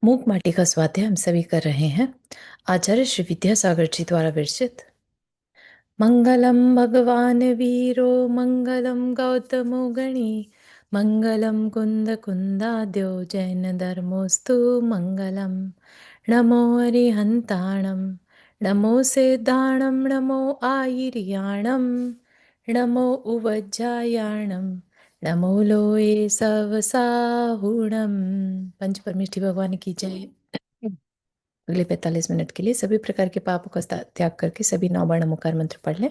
मूक माटी का स्वाध्याय हम सभी कर रहे हैं। आचार्य श्री विद्यासागर जी द्वारा विरचित। मंगलम भगवान वीरो मंगलम गौतमो गणी मंगलम कुंद कुंदाद्यो जैन धर्मोस्तु मंगलम। नमो हरिहंताणम नमो सेदाणम नमो आयिर्याणम नमो उवज्जायाणम नमो लोए सवसाहुणम। पंच परमेष्ठी भगवान की जय। अगले 45 मिनट के लिए सभी प्रकार के पापों का त्याग करके सभी 9 बाण मुखार मंत्र पढ़ लें।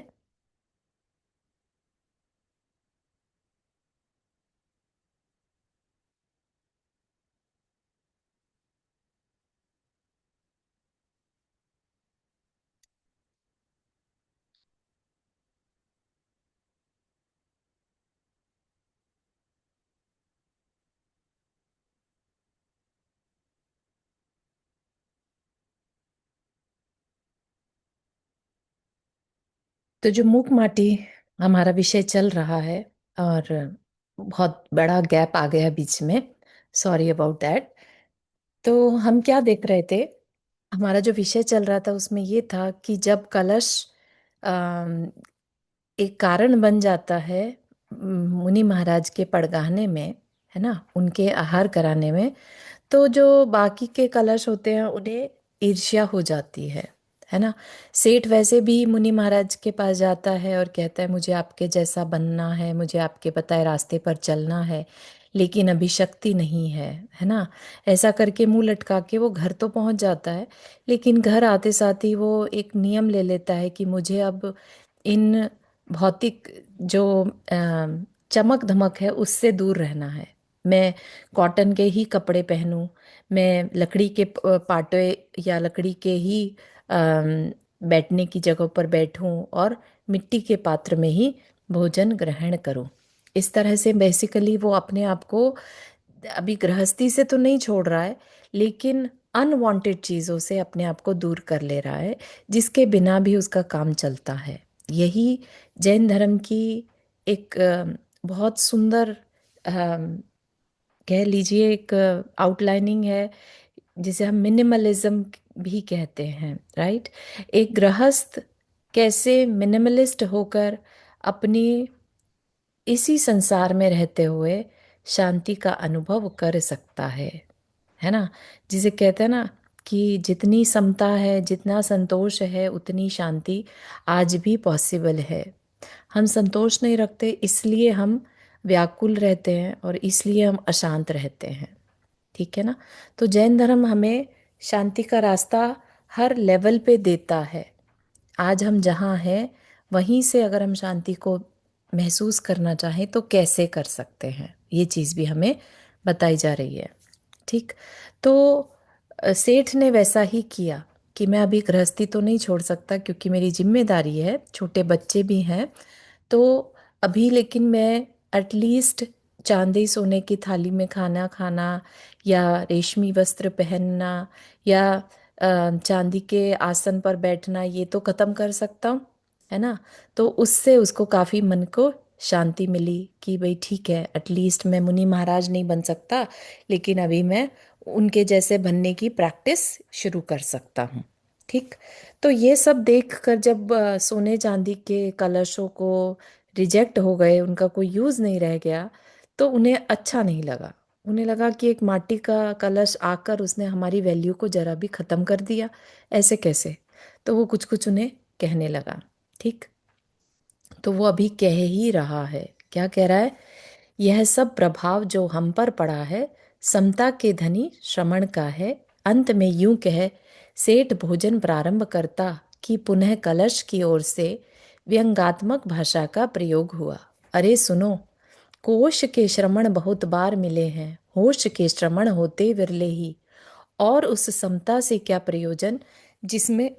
तो जो मूक माटी हमारा विषय चल रहा है, और बहुत बड़ा गैप आ गया बीच में, सॉरी अबाउट दैट। तो हम क्या देख रहे थे, हमारा जो विषय चल रहा था उसमें ये था कि जब कलश अम, एक कारण बन जाता है मुनि महाराज के पड़गाने में, है ना, उनके आहार कराने में, तो जो बाकी के कलश होते हैं उन्हें ईर्ष्या हो जाती है ना। सेठ वैसे भी मुनि महाराज के पास जाता है और कहता है मुझे आपके जैसा बनना है, मुझे आपके बताए रास्ते पर चलना है, लेकिन अभी शक्ति नहीं है ना। ऐसा करके मुंह लटका के वो घर तो पहुंच जाता है, लेकिन घर आते साथ ही वो एक नियम ले लेता है कि मुझे अब इन भौतिक जो चमक धमक है उससे दूर रहना है। मैं कॉटन के ही कपड़े पहनूं, मैं लकड़ी के पाटे या लकड़ी के ही बैठने की जगह पर बैठूं और मिट्टी के पात्र में ही भोजन ग्रहण करूं। इस तरह से बेसिकली वो अपने आप को अभी गृहस्थी से तो नहीं छोड़ रहा है, लेकिन अनवांटेड चीज़ों से अपने आप को दूर कर ले रहा है, जिसके बिना भी उसका काम चलता है। यही जैन धर्म की एक बहुत सुंदर, कह लीजिए एक आउटलाइनिंग है, जिसे हम मिनिमलिज्म भी कहते हैं, राइट। एक गृहस्थ कैसे मिनिमलिस्ट होकर अपनी इसी संसार में रहते हुए शांति का अनुभव कर सकता है ना। जिसे कहते हैं ना कि जितनी समता है, जितना संतोष है, उतनी शांति आज भी पॉसिबल है। हम संतोष नहीं रखते, इसलिए हम व्याकुल रहते हैं और इसलिए हम अशांत रहते हैं, ठीक है ना। तो जैन धर्म हमें शांति का रास्ता हर लेवल पे देता है। आज हम जहाँ हैं वहीं से अगर हम शांति को महसूस करना चाहें तो कैसे कर सकते हैं, ये चीज़ भी हमें बताई जा रही है, ठीक। तो सेठ ने वैसा ही किया कि मैं अभी गृहस्थी तो नहीं छोड़ सकता क्योंकि मेरी जिम्मेदारी है, छोटे बच्चे भी हैं। तो अभी लेकिन मैं एटलीस्ट चांदी सोने की थाली में खाना खाना या रेशमी वस्त्र पहनना या चांदी के आसन पर बैठना, ये तो ख़त्म कर सकता हूँ, है ना। तो उससे उसको काफ़ी मन को शांति मिली कि भाई ठीक है, एटलीस्ट मैं मुनि महाराज नहीं बन सकता, लेकिन अभी मैं उनके जैसे बनने की प्रैक्टिस शुरू कर सकता हूँ, ठीक। तो ये सब देखकर जब सोने चांदी के कलशों को रिजेक्ट हो गए, उनका कोई यूज़ नहीं रह गया, तो उन्हें अच्छा नहीं लगा। उन्हें लगा कि एक माटी का कलश आकर उसने हमारी वैल्यू को जरा भी ख़त्म कर दिया, ऐसे कैसे। तो वो कुछ कुछ उन्हें कहने लगा, ठीक। तो वो अभी कह ही रहा है, क्या कह रहा है, यह सब प्रभाव जो हम पर पड़ा है समता के धनी श्रमण का है। अंत में यूं कह सेठ भोजन प्रारंभ करता कि पुनः कलश की ओर से व्यंगात्मक भाषा का प्रयोग हुआ। अरे सुनो, कोश के श्रमण बहुत बार मिले हैं, होश के श्रमण होते विरले ही। और उस समता से क्या प्रयोजन जिसमें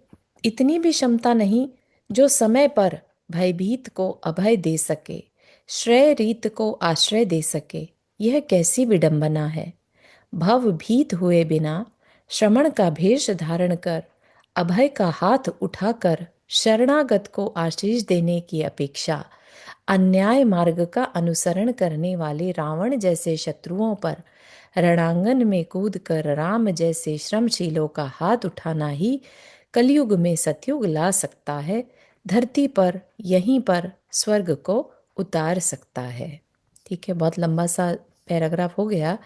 इतनी भी क्षमता नहीं जो समय पर भयभीत को अभय दे सके, श्रेय रीत को आश्रय दे सके। यह कैसी विडंबना है। भव भीत हुए बिना श्रमण का भेष धारण कर अभय का हाथ उठाकर शरणागत को आशीष देने की अपेक्षा अन्याय मार्ग का अनुसरण करने वाले रावण जैसे शत्रुओं पर रणांगन में कूद कर राम जैसे श्रमशीलों का हाथ उठाना ही कलयुग में सतयुग ला सकता है, धरती पर यहीं पर स्वर्ग को उतार सकता है। ठीक है, बहुत लंबा सा पैराग्राफ हो गया,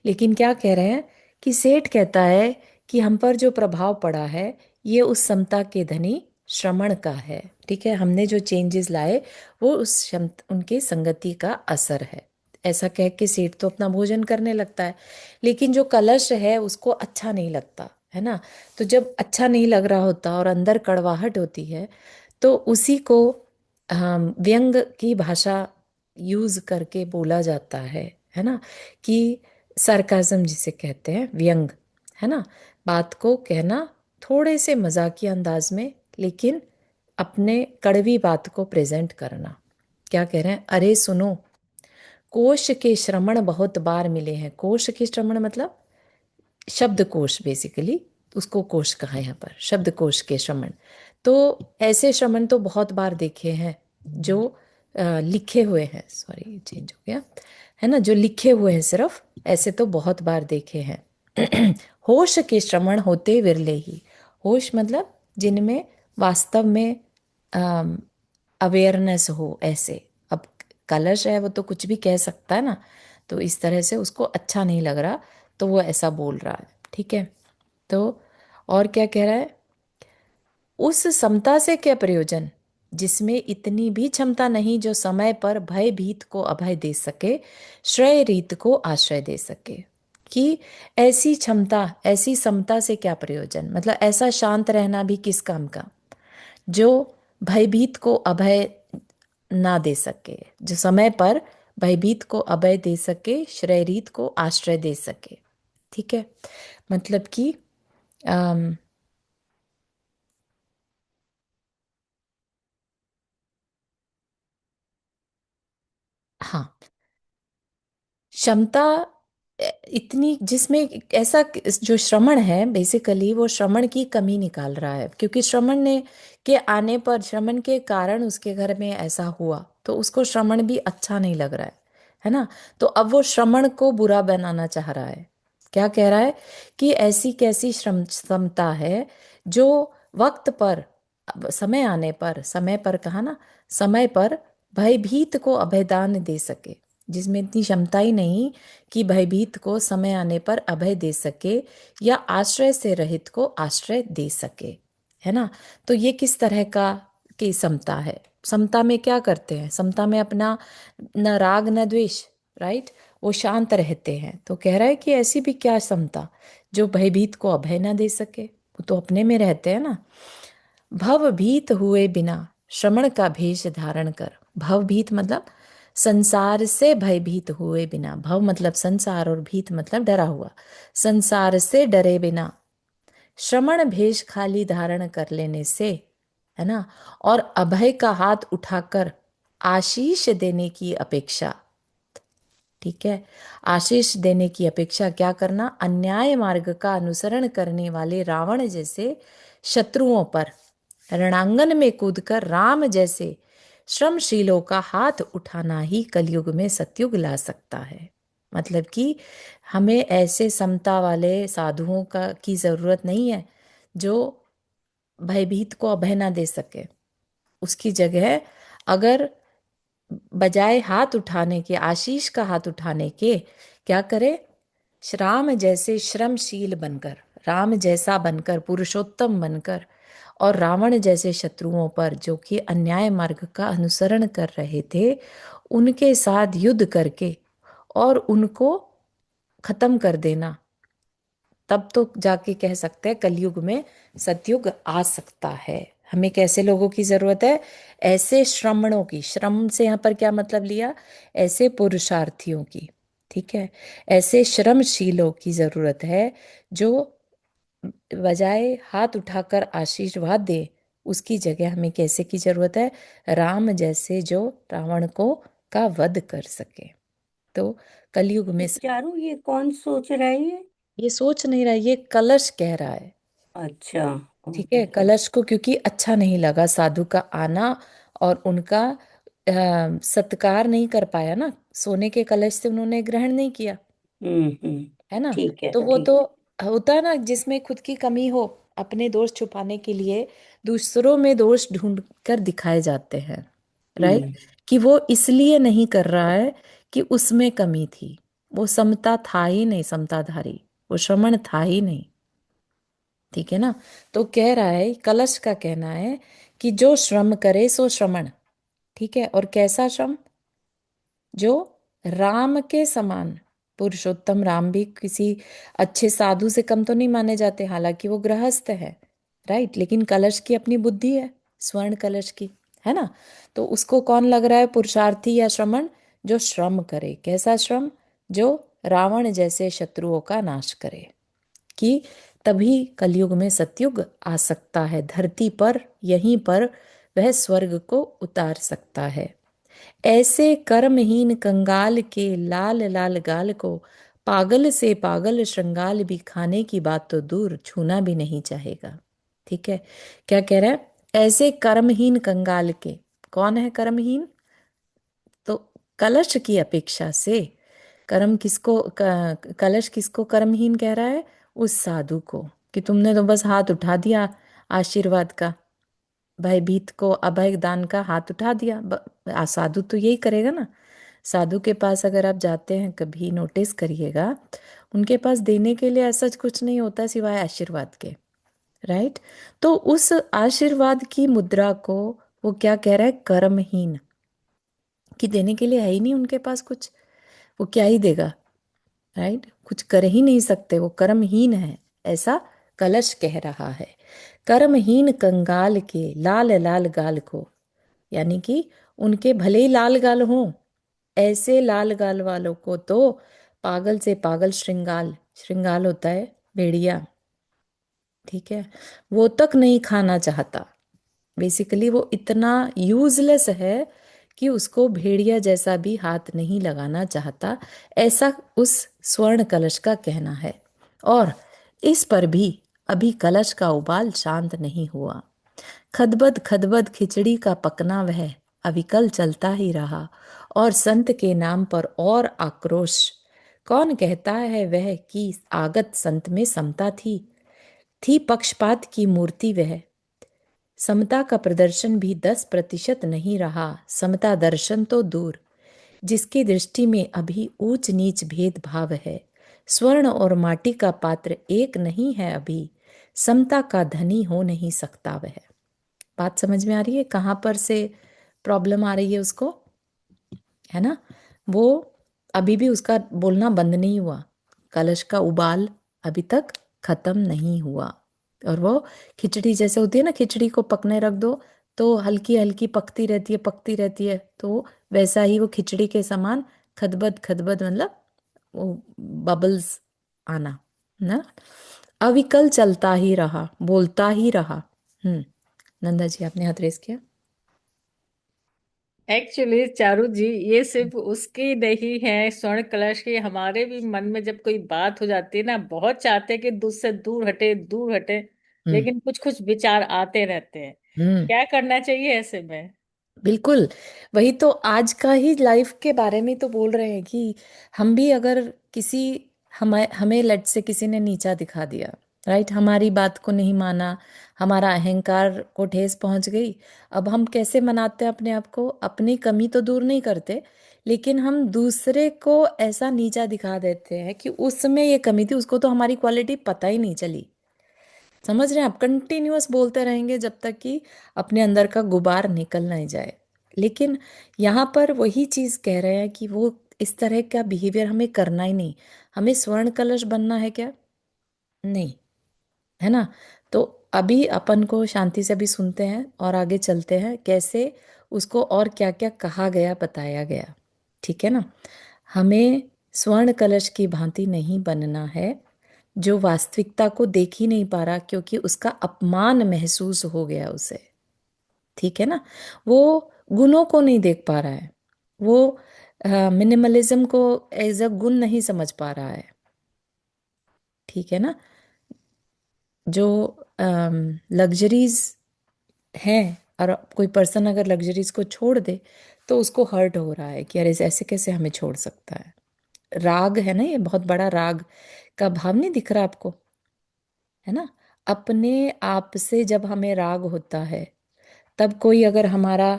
लेकिन क्या कह रहे हैं कि सेठ कहता है कि हम पर जो प्रभाव पड़ा है ये उस समता के धनी श्रमण का है। ठीक है, हमने जो चेंजेस लाए वो उस उनके संगति का असर है। ऐसा कह के सेठ तो अपना भोजन करने लगता है, लेकिन जो कलश है उसको अच्छा नहीं लगता है ना। तो जब अच्छा नहीं लग रहा होता और अंदर कड़वाहट होती है, तो उसी को व्यंग की भाषा यूज करके बोला जाता है ना, कि सरकाजम जिसे कहते हैं, व्यंग, है ना। बात को कहना थोड़े से मजाकिया अंदाज में, लेकिन अपने कड़वी बात को प्रेजेंट करना। क्या कह रहे हैं, अरे सुनो, कोश के श्रमण बहुत बार मिले हैं। कोश के श्रमण मतलब शब्दकोश, बेसिकली उसको कोश कहा है यहाँ पर, शब्दकोश के श्रमण। तो ऐसे श्रमण तो बहुत बार देखे हैं जो लिखे हुए हैं, सॉरी चेंज हो गया, है ना, जो लिखे हुए हैं सिर्फ, ऐसे तो बहुत बार देखे हैं। होश के श्रमण होते विरले ही। होश मतलब जिनमें वास्तव में अवेयरनेस हो, ऐसे। अब कलश है वो तो कुछ भी कह सकता है ना, तो इस तरह से उसको अच्छा नहीं लग रहा, तो वो ऐसा बोल रहा है। ठीक है, तो और क्या कह रहा है, उस समता से क्या प्रयोजन जिसमें इतनी भी क्षमता नहीं जो समय पर भयभीत को अभय दे सके, श्रेय रीत को आश्रय दे सके। कि ऐसी क्षमता, ऐसी समता से क्या प्रयोजन, मतलब ऐसा शांत रहना भी किस काम का जो भयभीत को अभय ना दे सके, जो समय पर भयभीत को अभय दे सके, श्रेय रीत को आश्रय दे सके। ठीक है, मतलब कि अम, हाँ, क्षमता इतनी जिसमें ऐसा, जो श्रमण है बेसिकली वो श्रमण की कमी निकाल रहा है, क्योंकि श्रमण ने के आने पर, श्रमण के कारण उसके घर में ऐसा हुआ, तो उसको श्रमण भी अच्छा नहीं लग रहा है ना। तो अब वो श्रमण को बुरा बनाना चाह रहा है। क्या कह रहा है कि ऐसी कैसी श्रम क्षमता है जो वक्त पर, अब समय आने पर, समय पर कहा ना, समय पर भयभीत को अभयदान दे सके, जिसमें इतनी क्षमता ही नहीं कि भयभीत को समय आने पर अभय दे सके, या आश्रय से रहित को आश्रय दे सके, है ना। तो ये किस तरह का की समता है। समता में क्या करते हैं, समता में अपना न राग न द्वेष, राइट, वो शांत रहते हैं। तो कह रहा है कि ऐसी भी क्या समता जो भयभीत को अभय न दे सके, वो तो अपने में रहते हैं ना। भवभीत हुए बिना श्रमण का भेष धारण कर। भवभीत मतलब संसार से भयभीत हुए बिना, भव मतलब संसार और भीत मतलब डरा हुआ, संसार से डरे बिना श्रमण भेष खाली धारण कर लेने से, है ना, और अभय का हाथ उठाकर आशीष देने की अपेक्षा। ठीक है, आशीष देने की अपेक्षा क्या करना, अन्याय मार्ग का अनुसरण करने वाले रावण जैसे शत्रुओं पर रणांगन में कूदकर राम जैसे श्रमशीलों का हाथ उठाना ही कलयुग में सतयुग ला सकता है। मतलब कि हमें ऐसे समता वाले साधुओं का की जरूरत नहीं है जो भयभीत को अभय ना दे सके। उसकी जगह अगर बजाय हाथ उठाने के, आशीष का हाथ उठाने के, क्या करे, राम जैसे श्रमशील बनकर, राम जैसा बनकर, पुरुषोत्तम बनकर, और रावण जैसे शत्रुओं पर जो कि अन्याय मार्ग का अनुसरण कर रहे थे, उनके साथ युद्ध करके और उनको खत्म कर देना, तब तो जाके कह सकते हैं कलयुग में सतयुग आ सकता है। हमें कैसे लोगों की जरूरत है, ऐसे श्रमणों की, श्रम से यहाँ पर क्या मतलब लिया, ऐसे पुरुषार्थियों की। ठीक है, ऐसे श्रमशीलों की जरूरत है जो बजाय हाथ उठाकर आशीर्वाद दे, उसकी जगह हमें कैसे की जरूरत है, राम जैसे जो रावण को का वध कर सके। तो कलयुग में चारू, ये कौन सोच रही है? ये सोच नहीं रहा, ये कलश कह रहा है। अच्छा। ठीक है, ओके। कलश को क्योंकि अच्छा नहीं लगा साधु का आना, और उनका सत्कार नहीं कर पाया ना, सोने के कलश से उन्होंने ग्रहण नहीं किया। है ना। ठीक है, तो वो ठीक तो है। होता है ना, जिसमें खुद की कमी हो, अपने दोष छुपाने के लिए दूसरों में दोष ढूंढ कर दिखाए जाते हैं, राइट। हम्म। कि वो इसलिए नहीं कर रहा है कि उसमें कमी थी, वो समता था ही नहीं, समताधारी, वो श्रमण था ही नहीं। ठीक है ना। तो कह रहा है, कलश का कहना है कि जो श्रम करे सो श्रमण। ठीक है, और कैसा श्रम? जो राम के समान, पुरुषोत्तम राम भी किसी अच्छे साधु से कम तो नहीं माने जाते, हालांकि वो गृहस्थ है, राइट। लेकिन कलश की अपनी बुद्धि है, स्वर्ण कलश की, है ना। तो उसको कौन लग रहा है, पुरुषार्थी या श्रमण? जो श्रम करे। कैसा श्रम? जो रावण जैसे शत्रुओं का नाश करे। कि तभी कलयुग में सतयुग आ सकता है धरती पर, यहीं पर वह स्वर्ग को उतार सकता है। ऐसे कर्महीन कंगाल के लाल लाल गाल को पागल से पागल श्रृंगाल भी खाने की बात तो दूर, छूना भी नहीं चाहेगा। ठीक है। क्या कह रहा है? ऐसे कर्महीन कंगाल के, कौन है कर्महीन? तो कलश की अपेक्षा से, कर्म किसको कलश किसको कर्महीन कह रहा है? उस साधु को, कि तुमने तो बस हाथ उठा दिया आशीर्वाद का, भयभीत को अभय दान का हाथ उठा दिया। साधु तो यही करेगा ना। साधु के पास अगर आप जाते हैं, कभी नोटिस करिएगा, उनके पास देने के लिए ऐसा कुछ नहीं होता सिवाय आशीर्वाद के, राइट। तो उस आशीर्वाद की मुद्रा को वो क्या कह रहा है? कर्महीन, कि देने के लिए है ही नहीं उनके पास कुछ, वो क्या ही देगा, राइट। कुछ कर ही नहीं सकते, वो कर्महीन है, ऐसा कलश कह रहा है। कर्महीन कंगाल के लाल लाल गाल को, यानी कि उनके भले ही लाल गाल हों, ऐसे लाल गाल वालों को तो पागल से पागल श्रृंगाल, श्रृंगाल होता है भेड़िया, ठीक है, वो तक नहीं खाना चाहता। बेसिकली वो इतना यूजलेस है कि उसको भेड़िया जैसा भी हाथ नहीं लगाना चाहता, ऐसा उस स्वर्ण कलश का कहना है। और इस पर भी अभी कलश का उबाल शांत नहीं हुआ। खदबद खदबद खिचड़ी का पकना वह अविकल चलता ही रहा, और संत के नाम पर और आक्रोश। कौन कहता है वह कि आगत संत में समता थी पक्षपात की मूर्ति वह। समता का प्रदर्शन भी 10% नहीं रहा, समता दर्शन तो दूर, जिसकी दृष्टि में अभी ऊंच नीच भेदभाव है। स्वर्ण और माटी का पात्र एक नहीं है अभी, समता का धनी हो नहीं सकता वह। बात समझ में आ रही है कहाँ पर से प्रॉब्लम आ रही है उसको, है ना। वो अभी भी उसका बोलना बंद नहीं हुआ, कलश का उबाल अभी तक खत्म नहीं हुआ। और वो खिचड़ी जैसे होती है ना, खिचड़ी को पकने रख दो तो हल्की हल्की पकती रहती है, पकती रहती है, तो वैसा ही वो खिचड़ी के समान खदबद खदबद, मतलब वो बबल्स आना ना। अविकल चलता ही रहा, बोलता ही रहा। नंदा जी आपने हाथ रेस किया। एक्चुअली चारू जी, ये सिर्फ उसकी नहीं है, स्वर्ण कलश की, हमारे भी मन में जब कोई बात हो जाती है ना, बहुत चाहते हैं कि दूर से दूर हटे, दूर हटे, हम्म। लेकिन कुछ कुछ विचार आते रहते हैं। हम्म। क्या करना चाहिए ऐसे में? बिल्कुल। वही तो आज का ही लाइफ के बारे में तो बोल रहे हैं कि हम भी अगर किसी, हमें हमें लट से किसी ने नीचा दिखा दिया, राइट, हमारी बात को नहीं माना, हमारा अहंकार को ठेस पहुंच गई। अब हम कैसे मनाते हैं अपने आप को? अपनी कमी तो दूर नहीं करते, लेकिन हम दूसरे को ऐसा नीचा दिखा देते हैं कि उसमें ये कमी थी, उसको तो हमारी क्वालिटी पता ही नहीं चली। समझ रहे हैं आप? कंटिन्यूअस बोलते रहेंगे जब तक कि अपने अंदर का गुबार निकल नहीं जाए। लेकिन यहाँ पर वही चीज कह रहे हैं कि वो इस तरह का बिहेवियर हमें करना ही नहीं। हमें स्वर्ण कलश बनना है क्या? नहीं, है ना। तो अभी अपन को शांति से भी सुनते हैं और आगे चलते हैं कैसे उसको और क्या क्या कहा गया, बताया गया। ठीक है ना। हमें स्वर्ण कलश की भांति नहीं बनना है, जो वास्तविकता को देख ही नहीं पा रहा क्योंकि उसका अपमान महसूस हो गया उसे। ठीक है ना। वो गुणों को नहीं देख पा रहा है, वो मिनिमलिज्म को एज अ गुण नहीं समझ पा रहा है। ठीक है ना। जो लग्जरीज हैं, और कोई पर्सन अगर लग्जरीज को छोड़ दे तो उसको हर्ट हो रहा है कि अरे ऐसे कैसे हमें छोड़ सकता है, राग है ना, ये बहुत बड़ा राग का भाव नहीं दिख रहा आपको, है ना? अपने आप से जब हमें राग होता है, तब कोई अगर हमारा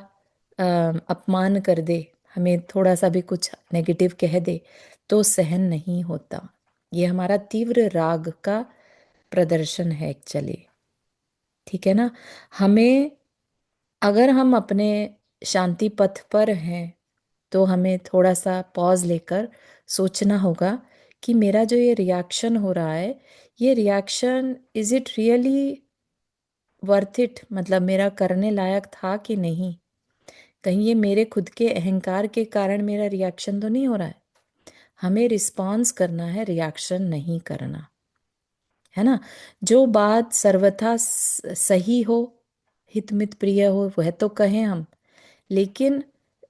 अपमान कर दे, हमें थोड़ा सा भी कुछ नेगेटिव कह दे, तो सहन नहीं होता। ये हमारा तीव्र राग का प्रदर्शन है एक्चुअली। ठीक है ना? हमें, अगर हम अपने शांति पथ पर हैं, तो हमें थोड़ा सा पॉज लेकर सोचना होगा कि मेरा जो ये रिएक्शन हो रहा है, ये reaction is it really worth it, मतलब मेरा करने लायक था कि नहीं? कहीं ये मेरे खुद के अहंकार के कारण मेरा रिएक्शन तो नहीं हो रहा है? हमें रिस्पॉन्स करना है, रिएक्शन नहीं करना, है ना? जो बात सर्वथा सही हो, हितमित प्रिय हो, वह तो कहें हम, लेकिन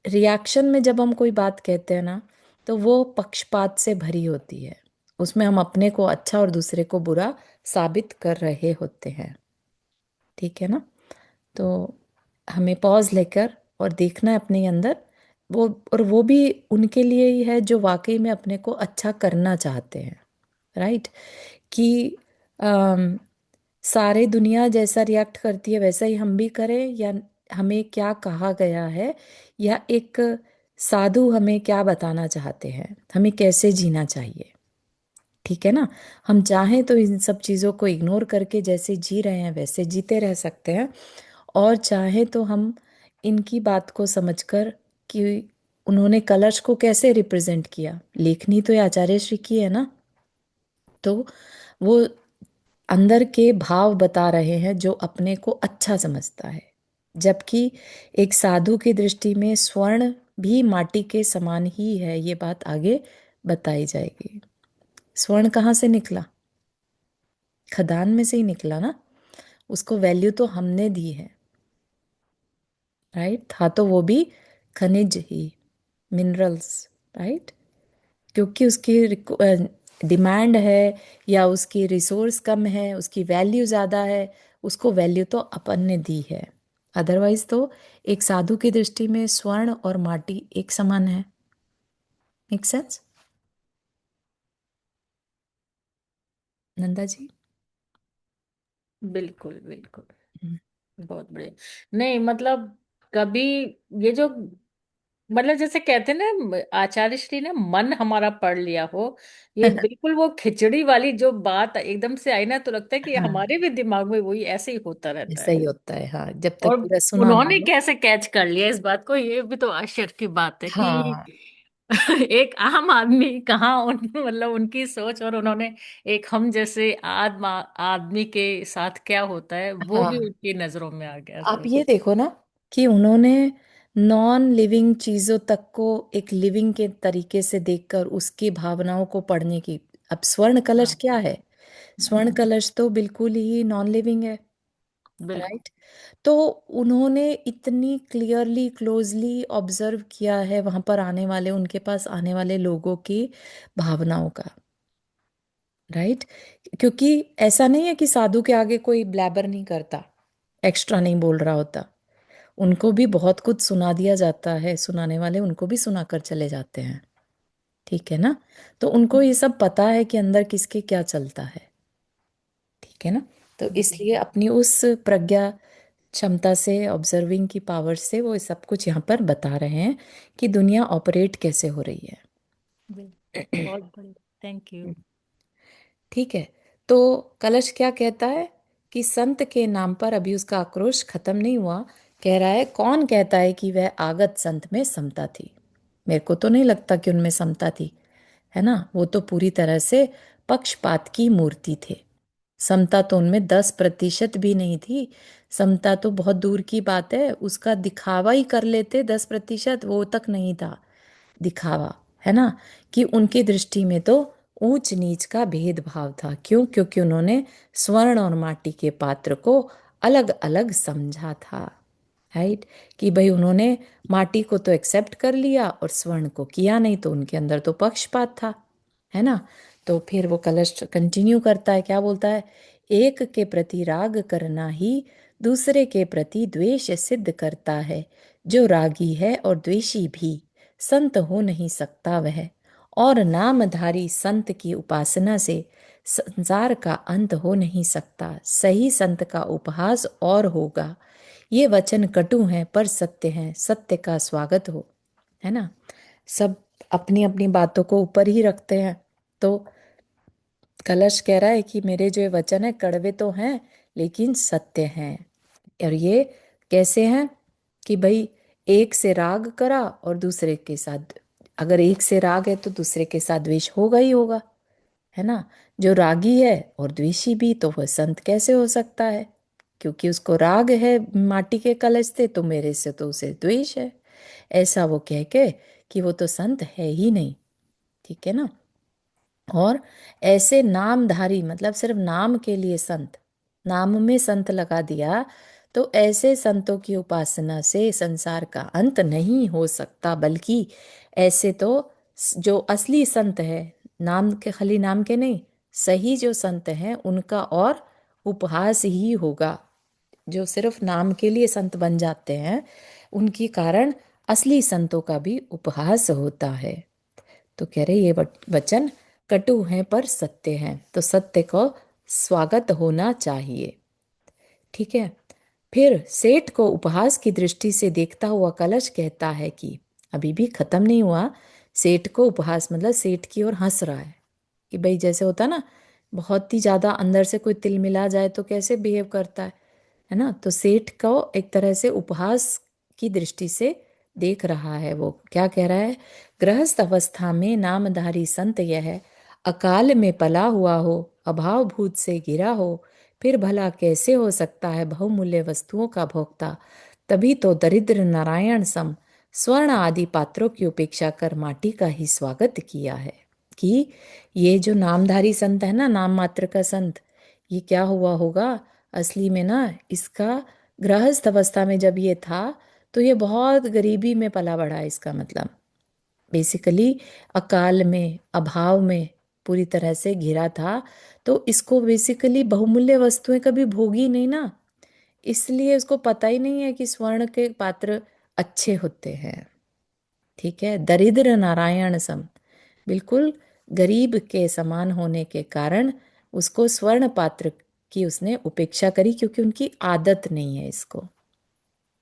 रिएक्शन में जब हम कोई बात कहते हैं ना, तो वो पक्षपात से भरी होती है। उसमें हम अपने को अच्छा और दूसरे को बुरा साबित कर रहे होते हैं। ठीक है ना? तो हमें पॉज लेकर और देखना है अपने अंदर वो, और वो भी उनके लिए ही है जो वाकई में अपने को अच्छा करना चाहते हैं। राइट? कि अम, सारे दुनिया जैसा रिएक्ट करती है वैसा ही हम भी करें, या हमें क्या कहा गया है, या एक साधु हमें क्या बताना चाहते हैं, हमें कैसे जीना चाहिए? ठीक है ना? हम चाहें तो इन सब चीज़ों को इग्नोर करके जैसे जी रहे हैं वैसे जीते रह सकते हैं, और चाहे तो हम इनकी बात को समझकर कि उन्होंने कलश को कैसे रिप्रेजेंट किया, लेखनी तो ये आचार्य श्री की है ना, तो वो अंदर के भाव बता रहे हैं जो अपने को अच्छा समझता है। जबकि एक साधु की दृष्टि में स्वर्ण भी माटी के समान ही है, ये बात आगे बताई जाएगी। स्वर्ण कहाँ से निकला? खदान में से ही निकला ना। उसको वैल्यू तो हमने दी है। राइट? था तो वो भी खनिज ही, मिनरल्स। राइट? क्योंकि उसकी डिमांड है, या उसकी रिसोर्स कम है, उसकी वैल्यू ज़्यादा है, उसको वैल्यू तो अपन ने दी है। अदरवाइज तो एक साधु की दृष्टि में स्वर्ण और माटी एक समान है। Make sense, Nanda ji? बिल्कुल बिल्कुल। हम्म। बहुत बढ़िया। नहीं मतलब, कभी ये जो, मतलब जैसे कहते हैं ना आचार्य श्री ने मन हमारा पढ़ लिया हो, ये बिल्कुल वो खिचड़ी वाली जो बात एकदम से आई ना, तो लगता है कि हाँ, हमारे भी दिमाग में वही ऐसे ही होता रहता ऐसा है। ही होता है, हाँ, जब तक और पूरा सुना ना उन्होंने हो। कैसे कैच कर लिया इस बात को, ये भी तो आश्चर्य की बात है कि हाँ, एक आम आदमी कहाँ मतलब उनकी सोच, और उन्होंने एक हम जैसे आदमी के साथ क्या होता है वो भी हाँ। उनकी नजरों में आ गया आप तो। ये देखो ना कि उन्होंने नॉन लिविंग चीजों तक को एक लिविंग के तरीके से देखकर उसकी भावनाओं को पढ़ने की। अब स्वर्ण कलश हाँ। क्या है? स्वर्ण कलश तो बिल्कुल ही नॉन लिविंग है। बिल्कुल राइट? तो उन्होंने इतनी क्लियरली क्लोजली ऑब्जर्व किया है वहां पर आने वाले, उनके पास आने वाले लोगों की भावनाओं का। राइट? क्योंकि ऐसा नहीं है कि साधु के आगे कोई ब्लैबर नहीं करता, एक्स्ट्रा नहीं बोल रहा होता। उनको भी बहुत कुछ सुना दिया जाता है, सुनाने वाले उनको भी सुनाकर चले जाते हैं। ठीक है ना? तो उनको ये सब पता है कि अंदर किसके क्या चलता है। ठीक है ना? तो इसलिए अपनी उस प्रज्ञा क्षमता से, ऑब्जर्विंग की पावर से वो सब कुछ यहाँ पर बता रहे हैं कि दुनिया ऑपरेट कैसे हो रही बहुत है। बढ़िया, थैंक यू। ठीक है। तो कलश क्या कहता है कि संत के नाम पर अभी उसका आक्रोश खत्म नहीं हुआ। कह रहा है, कौन कहता है कि वह आगत संत में समता थी? मेरे को तो नहीं लगता कि उनमें समता थी, है ना? वो तो पूरी तरह से पक्षपात की मूर्ति थे। समता तो उनमें 10% भी नहीं थी। समता तो बहुत दूर की बात है, उसका दिखावा ही कर लेते। 10% वो तक नहीं था दिखावा, है ना? कि उनकी दृष्टि में तो ऊंच नीच का भेदभाव था। क्यों? क्योंकि उन्होंने स्वर्ण और माटी के पात्र को अलग अलग समझा था। राइट? कि भाई उन्होंने माटी को तो एक्सेप्ट कर लिया और स्वर्ण को किया नहीं, तो उनके अंदर तो पक्षपात था, है ना? तो फिर वो कलश कंटिन्यू करता है, क्या बोलता है? एक के प्रति राग करना ही दूसरे के प्रति द्वेष सिद्ध करता है। जो रागी है और द्वेषी भी, संत हो नहीं सकता वह। और नामधारी संत की उपासना से संसार का अंत हो नहीं सकता। सही संत का उपहास और होगा। ये वचन कटु हैं पर सत्य हैं, सत्य का स्वागत हो। है ना। सब अपनी अपनी बातों को ऊपर ही रखते हैं। तो कलश कह रहा है कि मेरे जो ये वचन है कड़वे तो हैं लेकिन सत्य हैं। और ये कैसे हैं कि भाई एक से राग करा और दूसरे के साथ, अगर एक से राग है तो दूसरे के साथ द्वेष होगा ही होगा। है ना। जो रागी है और द्वेषी भी, तो वह संत कैसे हो सकता है? क्योंकि उसको राग है माटी के कलश से, तो मेरे से तो उसे द्वेष है। ऐसा वो कह के कि वो तो संत है ही नहीं। ठीक है ना। और ऐसे नामधारी मतलब सिर्फ नाम के लिए संत, नाम में संत लगा दिया, तो ऐसे संतों की उपासना से संसार का अंत नहीं हो सकता। बल्कि ऐसे तो जो असली संत है, नाम के खाली नाम के नहीं, सही जो संत हैं उनका और उपहास ही होगा। जो सिर्फ नाम के लिए संत बन जाते हैं उनके कारण असली संतों का भी उपहास होता है। तो कह रहे ये वचन कटु हैं पर सत्य हैं, तो सत्य को स्वागत होना चाहिए। ठीक है। फिर सेठ को उपहास की दृष्टि से देखता हुआ कलश कहता है कि अभी भी खत्म नहीं हुआ। सेठ को उपहास मतलब सेठ की ओर हंस रहा है कि भाई जैसे होता ना, बहुत ही ज्यादा अंदर से कोई तिल मिला जाए तो कैसे बिहेव करता है ना। तो सेठ को एक तरह से उपहास की दृष्टि से देख रहा है। वो क्या कह रहा है? गृहस्थ अवस्था में नामधारी संत यह अकाल में पला हुआ हो, अभाव भूत से घिरा हो, फिर भला कैसे हो सकता है बहुमूल्य वस्तुओं का भोक्ता? तभी तो दरिद्र नारायण सम स्वर्ण आदि पात्रों की उपेक्षा कर माटी का ही स्वागत किया है। कि ये जो नामधारी संत है ना, नाम मात्र का संत, ये क्या हुआ होगा असली में ना, इसका गृहस्थ अवस्था में जब ये था तो ये बहुत गरीबी में पला बढ़ा है। इसका मतलब बेसिकली अकाल में, अभाव में पूरी तरह से घिरा था। तो इसको बेसिकली बहुमूल्य वस्तुएं कभी भोगी नहीं ना, इसलिए उसको पता ही नहीं है कि स्वर्ण के पात्र अच्छे होते हैं। ठीक है। दरिद्र नारायण सम, बिल्कुल गरीब के समान होने के कारण उसको स्वर्ण पात्र की उसने उपेक्षा करी, क्योंकि उनकी आदत नहीं है इसको।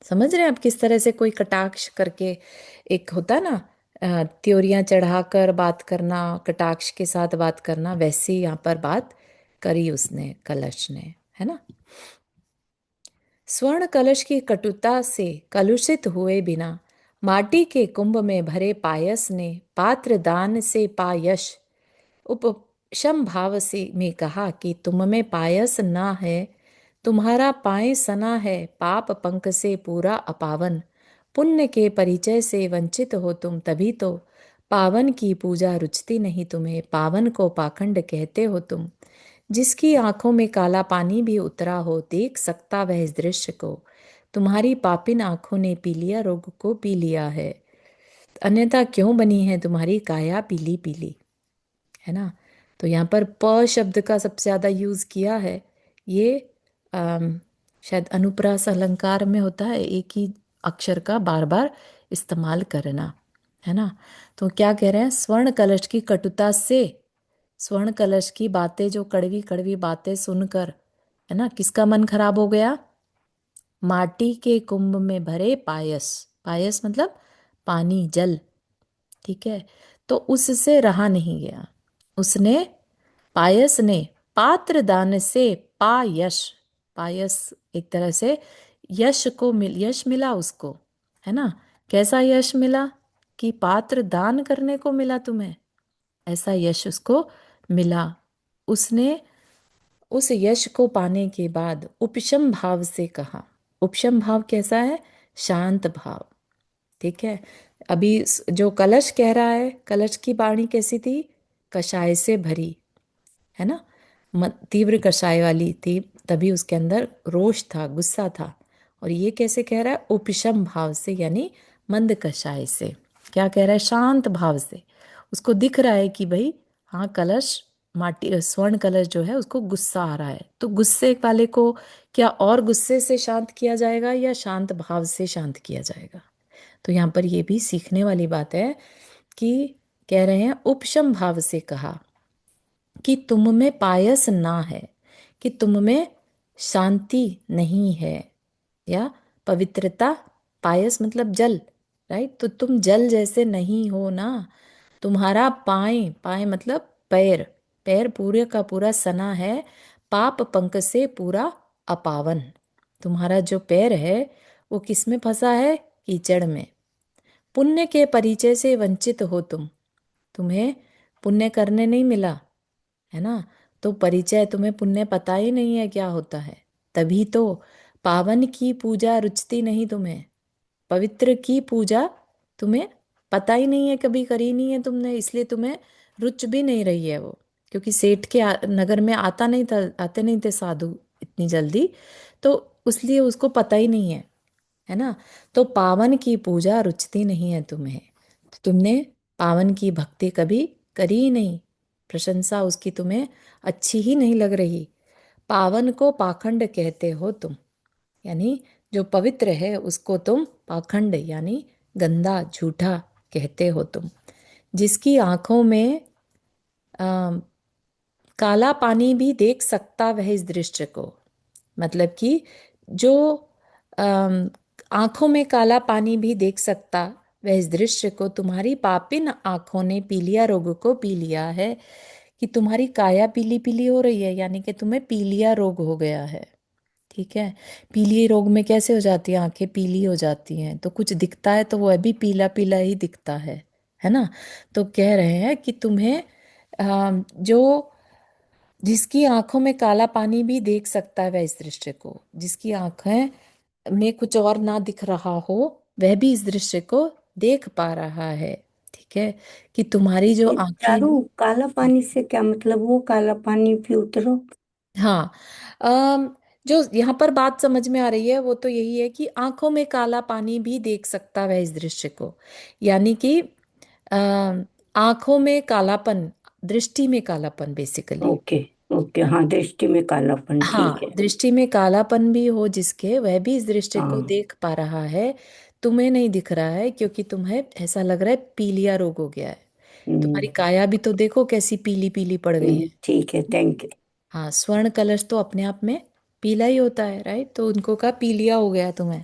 समझ रहे हैं आप किस तरह से कोई कटाक्ष करके, एक होता ना त्योरियां चढ़ाकर बात करना, कटाक्ष के साथ बात करना, वैसे ही यहाँ पर बात करी उसने, कलश ने। है ना। स्वर्ण कलश की कटुता से कलुषित हुए बिना माटी के कुंभ में भरे पायस ने पात्र दान से पायश उपशम भाव से में कहा कि तुम में पायस ना है, तुम्हारा पाए सना है पाप पंख से पूरा अपावन। पुण्य के परिचय से वंचित हो तुम, तभी तो पावन की पूजा रुचती नहीं तुम्हें, पावन को पाखंड कहते हो तुम। जिसकी आंखों में काला पानी भी उतरा हो, देख सकता वह इस दृश्य को। तुम्हारी पापिन आंखों ने पी लिया रोग को पी लिया है, अन्यथा क्यों बनी है तुम्हारी काया पीली पीली। है ना। तो यहाँ पर प शब्द का सबसे ज्यादा यूज किया है। ये शायद अनुप्रास अलंकार में होता है, एक ही अक्षर का बार बार इस्तेमाल करना। है ना। तो क्या कह रहे हैं? स्वर्ण कलश की कटुता से, स्वर्ण कलश की बातें, जो कड़वी कड़वी बातें सुनकर, है ना, किसका मन खराब हो गया? माटी के कुंभ में भरे पायस, पायस मतलब पानी, जल। ठीक है। तो उससे रहा नहीं गया। उसने, पायस ने पात्र दान से पायश, पायस एक तरह से यश को यश मिला उसको। है ना। कैसा यश मिला? कि पात्र दान करने को मिला तुम्हें, ऐसा यश उसको मिला। उसने उस यश को पाने के बाद उपशम भाव से कहा। उपशम भाव कैसा है? शांत भाव। ठीक है। अभी जो कलश कह रहा है, कलश की वाणी कैसी थी? कषाय से भरी। है ना। तीव्र कषाय वाली थी, तभी उसके अंदर रोष था, गुस्सा था। और ये कैसे कह रहा है? उपशम भाव से, यानी मंद कषाय से। क्या कह रहा है? शांत भाव से। उसको दिख रहा है कि भाई हाँ, कलश, माटी स्वर्ण कलश जो है उसको गुस्सा आ रहा है। तो गुस्से वाले को क्या और गुस्से से शांत किया जाएगा या शांत भाव से शांत किया जाएगा? तो यहाँ पर ये भी सीखने वाली बात है कि कह रहे हैं उपशम भाव से कहा कि तुम में पायस ना है, कि तुम में शांति नहीं है, या पवित्रता। पायस मतलब जल, राइट? तो तुम जल जैसे नहीं हो ना। तुम्हारा पाए, पाए मतलब पैर, पैर पूरे का पूरा सना है पाप पंक से पूरा अपावन। तुम्हारा जो पैर है वो किस में फंसा है? कीचड़ में। पुण्य के परिचय से वंचित हो तुम, तुम्हें पुण्य करने नहीं मिला, है ना? तो परिचय, तुम्हें पुण्य पता ही नहीं है क्या होता है। तभी तो पावन की पूजा रुचती नहीं तुम्हें, पवित्र की पूजा तुम्हें पता ही नहीं है, कभी करी नहीं है तुमने, इसलिए तुम्हें रुच भी नहीं रही है वो। क्योंकि सेठ के नगर में आता नहीं था, आते नहीं थे साधु इतनी जल्दी, तो इसलिए उसको पता ही नहीं है ना? तो पावन की पूजा रुचती नहीं है तुम्हें, तो तुमने पावन की भक्ति कभी करी ही नहीं, प्रशंसा उसकी तुम्हें अच्छी ही नहीं लग रही। पावन को पाखंड कहते हो तुम, यानी जो पवित्र है उसको तुम पाखंड यानी गंदा झूठा कहते हो तुम। जिसकी आंखों में आ, काला पानी भी देख सकता वह इस दृश्य को, मतलब कि जो अम, आंखों में काला पानी भी देख सकता वह इस दृश्य को, तुम्हारी पापिन आंखों ने पीलिया रोग को पी लिया है। कि तुम्हारी काया पीली पीली हो रही है, यानी कि तुम्हें पीलिया रोग हो गया है। ठीक है? पीली रोग में कैसे हो जाती है? आंखें पीली हो जाती हैं, तो कुछ दिखता है तो वो अभी पीला पीला ही दिखता है ना? तो कह रहे हैं कि तुम्हें जो जिसकी आंखों में काला पानी भी देख सकता है वह इस दृश्य को, जिसकी आंखें में कुछ और ना दिख रहा हो वह भी इस दृश्य को देख पा रहा है। ठीक है? कि तुम्हारी जो ये आंखें चारू, हैं। काला पानी से क्या मतलब? वो काला पानी भी उतरो। हाँ। जो यहाँ पर बात समझ में आ रही है वो तो यही है कि आंखों में काला पानी भी देख सकता है इस दृश्य को, यानी कि आंखों में कालापन, दृष्टि में कालापन बेसिकली। ओके। ओके, हाँ, दृष्टि में कालापन, ठीक हाँ, है। दृष्टि में कालापन भी हो जिसके, वह भी इस दृश्य को हाँ। देख पा रहा है। तुम्हें नहीं दिख रहा है क्योंकि तुम्हें ऐसा लग रहा है पीलिया रोग हो गया है। तुम्हारी हम्म। काया भी तो देखो कैसी पीली पीली पड़ गई है। ठीक है, थैंक यू। हाँ, स्वर्ण कलश तो अपने आप में पीला ही होता है, राइट? तो उनको कहा पीलिया हो गया तुम्हें,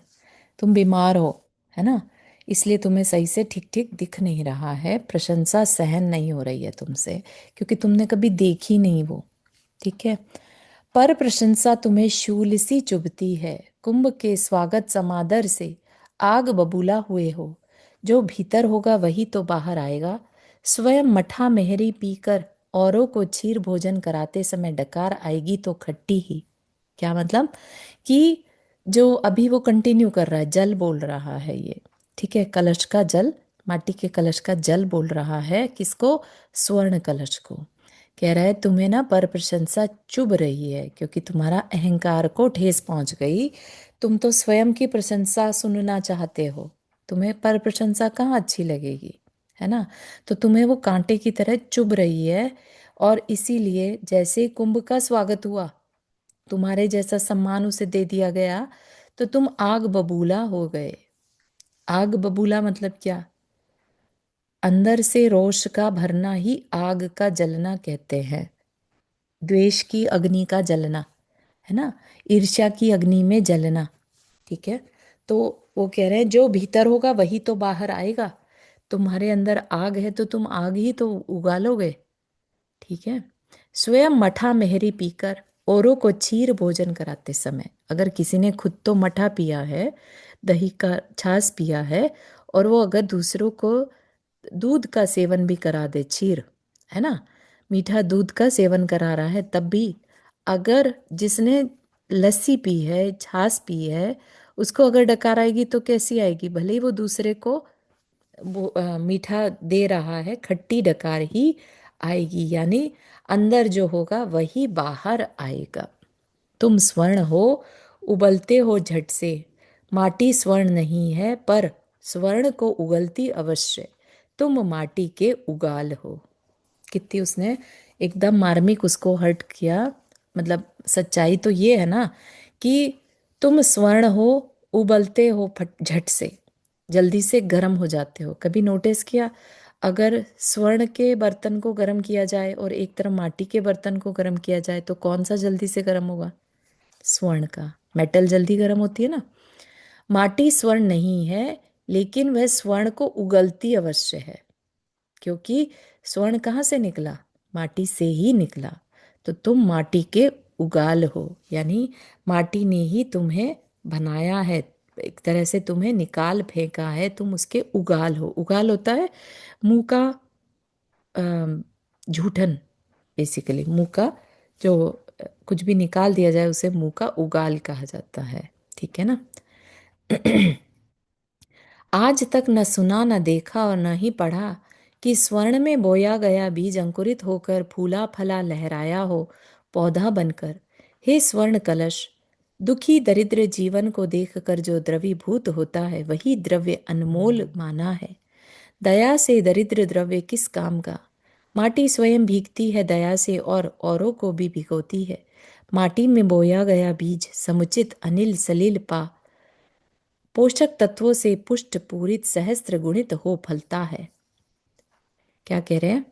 तुम बीमार हो, है ना? इसलिए तुम्हें सही से ठीक ठीक दिख नहीं रहा है, प्रशंसा सहन नहीं हो रही है तुमसे, क्योंकि तुमने कभी देखी नहीं वो। ठीक है? पर प्रशंसा तुम्हें शूल सी चुभती है, कुंभ के स्वागत समादर से आग बबूला हुए हो। जो भीतर होगा वही तो बाहर आएगा। स्वयं मठा मेहरी पीकर औरों को क्षीर भोजन कराते समय डकार आएगी तो खट्टी ही। क्या मतलब? कि जो अभी वो कंटिन्यू कर रहा है, जल बोल रहा है ये। ठीक है? कलश का जल, माटी के कलश का जल बोल रहा है किसको? स्वर्ण कलश को। कह रहा है तुम्हें ना पर प्रशंसा चुभ रही है क्योंकि तुम्हारा अहंकार को ठेस पहुंच गई। तुम तो स्वयं की प्रशंसा सुनना चाहते हो, तुम्हें पर प्रशंसा कहाँ अच्छी लगेगी, है ना? तो तुम्हें वो कांटे की तरह चुभ रही है। और इसीलिए जैसे कुंभ का स्वागत हुआ, तुम्हारे जैसा सम्मान उसे दे दिया गया, तो तुम आग बबूला हो गए। आग बबूला मतलब क्या? अंदर से रोष का भरना ही आग का जलना कहते हैं। द्वेष की अग्नि का जलना, है ना? ईर्ष्या की अग्नि में जलना। ठीक है? तो वो कह रहे हैं जो भीतर होगा वही तो बाहर आएगा। तुम्हारे अंदर आग है तो तुम आग ही तो उगालोगे। ठीक है? स्वयं मठा मेहरी पीकर औरों को क्षीर भोजन कराते समय, अगर किसी ने खुद तो मठा पिया है, दही का छाछ पिया है, और वो अगर दूसरों को दूध का सेवन भी करा दे, क्षीर, है ना, मीठा दूध का सेवन करा रहा है, तब भी अगर जिसने लस्सी पी है, छाछ पी है, उसको अगर डकार आएगी तो कैसी आएगी? भले ही वो दूसरे को वो मीठा दे रहा है, खट्टी डकार ही आएगी। यानी अंदर जो होगा वही बाहर आएगा। तुम स्वर्ण हो, उबलते हो झट से। माटी स्वर्ण नहीं है पर स्वर्ण को उगलती अवश्य। तुम माटी के उगाल हो। कितनी उसने एकदम मार्मिक उसको हर्ट किया। मतलब सच्चाई तो ये है ना कि तुम स्वर्ण हो, उबलते हो फट झट से, जल्दी से गर्म हो जाते हो। कभी नोटिस किया? अगर स्वर्ण के बर्तन को गर्म किया जाए और एक तरफ माटी के बर्तन को गर्म किया जाए तो कौन सा जल्दी से गर्म होगा? स्वर्ण का। मेटल जल्दी गर्म होती है ना। माटी स्वर्ण नहीं है, लेकिन वह स्वर्ण को उगलती अवश्य है, क्योंकि स्वर्ण कहाँ से निकला? माटी से ही निकला। तो तुम माटी के उगाल हो, यानी माटी ने ही तुम्हें बनाया है, एक तरह से तुम्हें निकाल फेंका है, तुम उसके उगाल हो। उगाल होता है मुंह का झूठन, बेसिकली मुंह का जो कुछ भी निकाल दिया जाए उसे मुंह का उगाल कहा जाता है। ठीक है ना। आज तक न सुना न देखा और न ही पढ़ा कि स्वर्ण में बोया गया बीज अंकुरित होकर फूला फला लहराया हो पौधा बनकर। हे स्वर्ण कलश, दुखी दरिद्र जीवन को देखकर जो द्रवीभूत होता है वही द्रव्य अनमोल माना है। दया से दरिद्र द्रव्य किस काम का? माटी स्वयं भीगती है दया से और औरों को भी भिगोती है। माटी में बोया गया बीज समुचित अनिल सलिल पा पोषक तत्वों से पुष्ट पूरित सहस्त्र गुणित हो फलता है। क्या कह रहे हैं?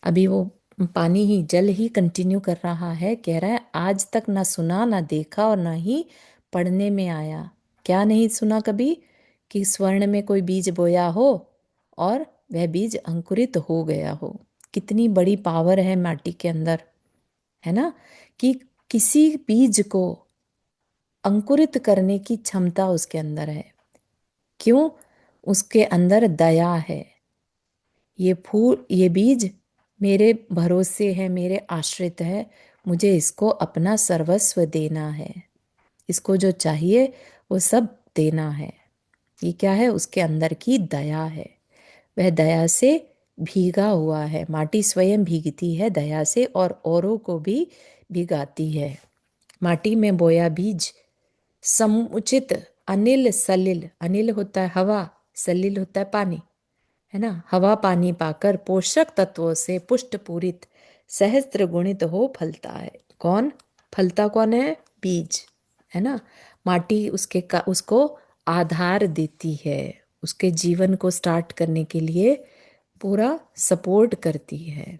अभी वो पानी ही जल ही कंटिन्यू कर रहा है, कह रहा है आज तक ना सुना ना देखा और ना ही पढ़ने में आया। क्या नहीं सुना कभी? कि स्वर्ण में कोई बीज बोया हो और वह बीज अंकुरित हो गया हो। कितनी बड़ी पावर है माटी के अंदर, है ना, कि किसी बीज को अंकुरित करने की क्षमता उसके अंदर है। क्यों? उसके अंदर दया है। ये फूल, ये बीज मेरे भरोसे है, मेरे आश्रित है, मुझे इसको अपना सर्वस्व देना है, इसको जो चाहिए वो सब देना है। ये क्या है? उसके अंदर की दया है। वह दया से भीगा हुआ है। माटी स्वयं भीगती है दया से और औरों को भी भिगाती है। माटी में बोया बीज समुचित अनिल सलिल, अनिल होता है हवा, सलिल होता है पानी, है ना, हवा पानी पाकर पोषक तत्वों से पुष्ट पूरित सहस्त्र गुणित हो फलता है। कौन फलता? कौन है? बीज, है ना। माटी उसको आधार देती है, उसके जीवन को स्टार्ट करने के लिए पूरा सपोर्ट करती है।